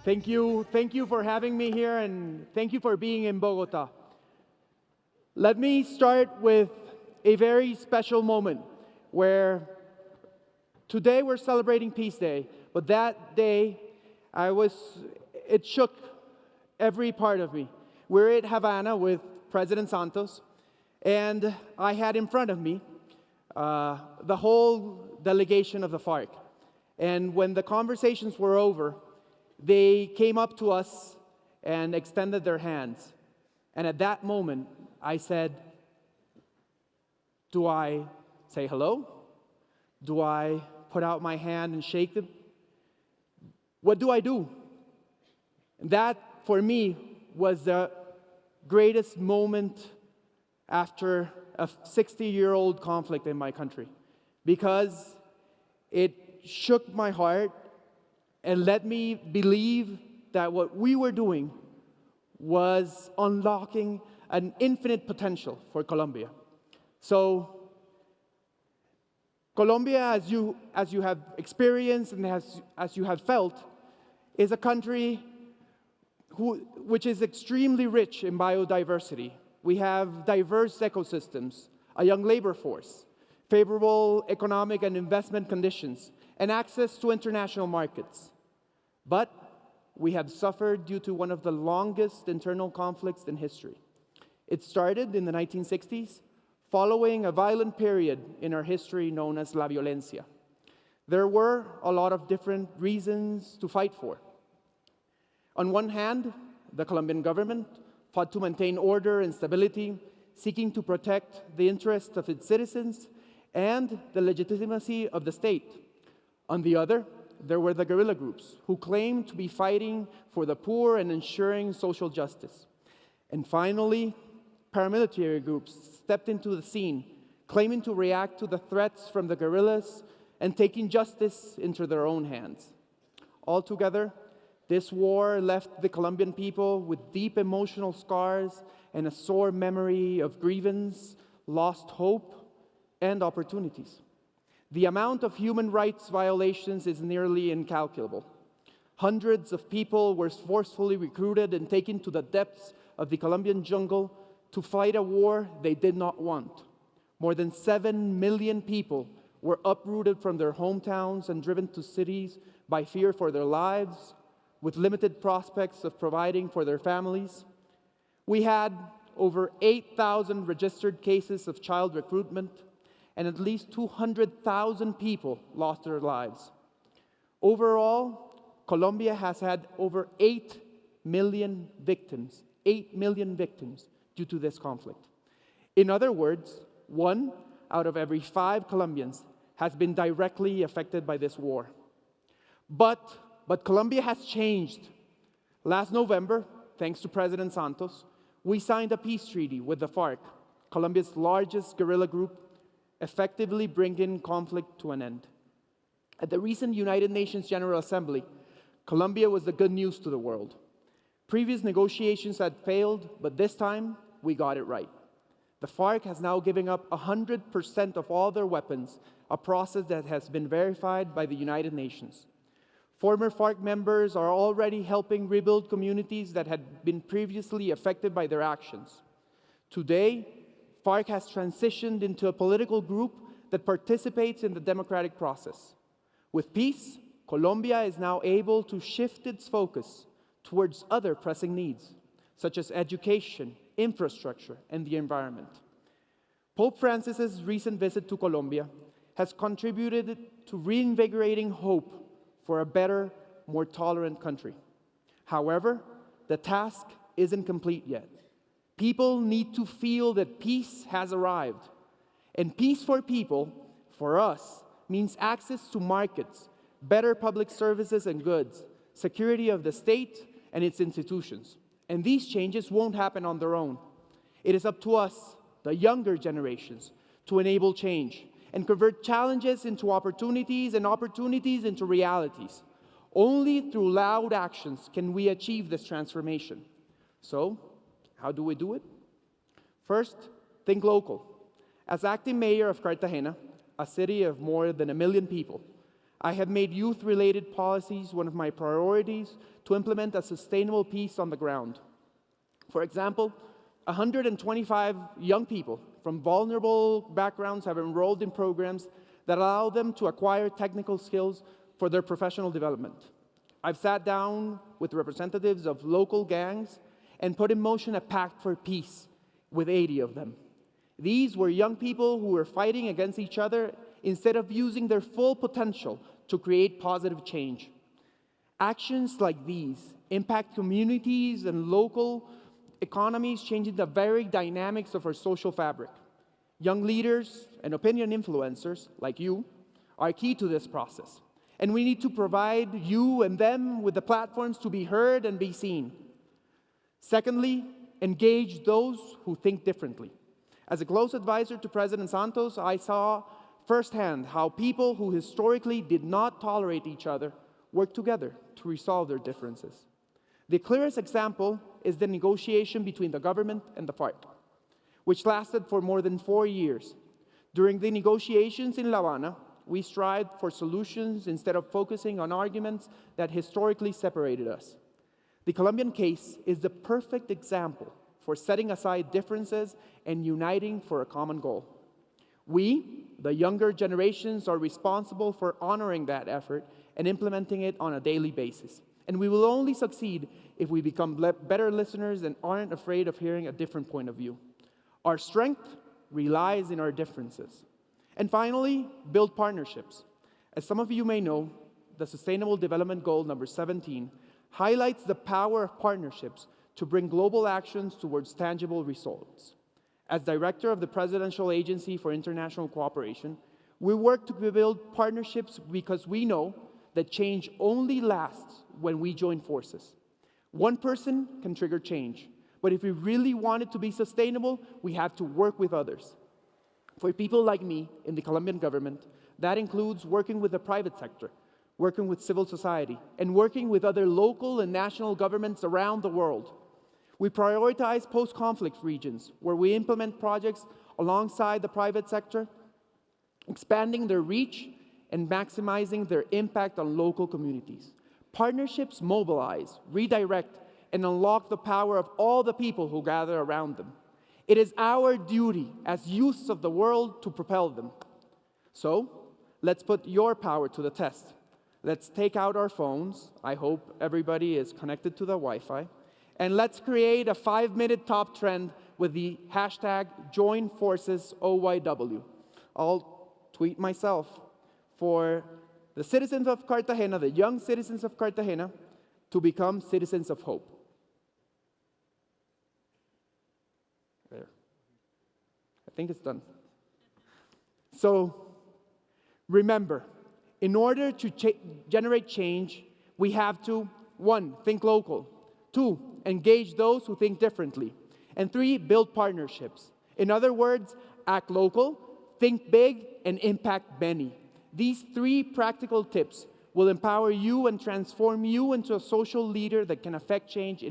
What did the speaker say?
Thank you for having me here, and thank you for being in Bogotá. Let me start with a very special moment where today we're celebrating Peace Day, but that day it shook every part of me. We're at Havana with President Santos, and I had in front of me the whole delegation of the FARC. And when the conversations were over, they came up to us and extended their hands. And at that moment, I said, do I say hello? Do I put out my hand and shake them? What do I do? And that, for me, was the greatest moment after a 60-year-old conflict in my country, because it shook my heart and let me believe that what we were doing was unlocking an infinite potential for Colombia. So, Colombia, as you have experienced and as you have felt, is a country which is extremely rich in biodiversity. We have diverse ecosystems, a young labor force, favorable economic and investment conditions, and access to international markets. But we have suffered due to one of the longest internal conflicts in history. It started in the 1960s, following a violent period in our history known as La Violencia. There were a lot of different reasons to fight for. On one hand, the Colombian government fought to maintain order and stability, seeking to protect the interests of its citizens and the legitimacy of the state. On the other, there were the guerrilla groups who claimed to be fighting for the poor and ensuring social justice. And finally, paramilitary groups stepped into the scene, claiming to react to the threats from the guerrillas and taking justice into their own hands. Altogether, this war left the Colombian people with deep emotional scars and a sore memory of grievance, lost hope, and opportunities. The amount of human rights violations is nearly incalculable. Hundreds of people were forcefully recruited and taken to the depths of the Colombian jungle to fight a war they did not want. More than 7 million people were uprooted from their hometowns and driven to cities by fear for their lives, with limited prospects of providing for their families. We had over 8,000 registered cases of child recruitment, and at least 200,000 people lost their lives. Overall, Colombia has had over 8 million victims due to this conflict. In other words, 1 out of every 5 Colombians has been directly affected by this war. But Colombia has changed. Last November, thanks to President Santos, we signed a peace treaty with the FARC, Colombia's largest guerrilla group, effectively bringing conflict to an end. At the recent United Nations General Assembly, Colombia was the good news to the world. Previous negotiations had failed, but this time we got it right. The FARC has now given up 100% of all their weapons, a process that has been verified by the United Nations. Former FARC members are already helping rebuild communities that had been previously affected by their actions. Today, FARC has transitioned into a political group that participates in the democratic process. With peace, Colombia is now able to shift its focus towards other pressing needs, such as education, infrastructure, and the environment. Pope Francis's recent visit to Colombia has contributed to reinvigorating hope for a better, more tolerant country. However, the task isn't complete yet. People need to feel that peace has arrived. And peace for people, for us, means access to markets, better public services and goods, security of the state and its institutions. And these changes won't happen on their own. It is up to us, the younger generations, to enable change and convert challenges into opportunities and opportunities into realities. Only through loud actions can we achieve this transformation. So, how do we do it? First, think local. As acting mayor of Cartagena, a city of more than 1 million people, I have made youth-related policies one of my priorities to implement a sustainable peace on the ground. For example, 125 young people from vulnerable backgrounds have enrolled in programs that allow them to acquire technical skills for their professional development. I've sat down with representatives of local gangs and put in motion a pact for peace with 80 of them. These were young people who were fighting against each other instead of using their full potential to create positive change. Actions like these impact communities and local economies, changing the very dynamics of our social fabric. Young leaders and opinion influencers, like you, are key to this process. And we need to provide you and them with the platforms to be heard and be seen. Secondly, engage those who think differently. As a close advisor to President Santos, I saw firsthand how people who historically did not tolerate each other work together to resolve their differences. The clearest example is the negotiation between the government and the FARC, which lasted for more than 4 years. During the negotiations in Havana, we strived for solutions instead of focusing on arguments that historically separated us. The Colombian case is the perfect example for setting aside differences and uniting for a common goal. We, the younger generations, are responsible for honoring that effort and implementing it on a daily basis. And we will only succeed if we become better listeners and aren't afraid of hearing a different point of view. Our strength relies in our differences. And finally, build partnerships. As some of you may know, the Sustainable Development Goal number 17 highlights the power of partnerships to bring global actions towards tangible results. As director of the Presidential Agency for International Cooperation, we work to build partnerships because we know that change only lasts when we join forces. One person can trigger change, but if we really want it to be sustainable, we have to work with others. For people like me in the Colombian government, that includes working with the private sector, working with civil society, and working with other local and national governments around the world. We prioritize post-conflict regions where we implement projects alongside the private sector, expanding their reach and maximizing their impact on local communities. Partnerships mobilize, redirect, and unlock the power of all the people who gather around them. It is our duty as youths of the world to propel them. So, let's put your power to the test. Let's take out our phones. I hope everybody is connected to the Wi-Fi. And let's create a 5-minute top trend with the hashtag #JoinForcesOYW. I'll tweet myself for the citizens of Cartagena, the young citizens of Cartagena, to become citizens of hope. There. I think it's done. So, remember, in order to generate change, we have to, 1, think local, 2, engage those who think differently, and 3, build partnerships. In other words, act local, think big, and impact many. These 3 practical tips will empower you and transform you into a social leader that can affect change in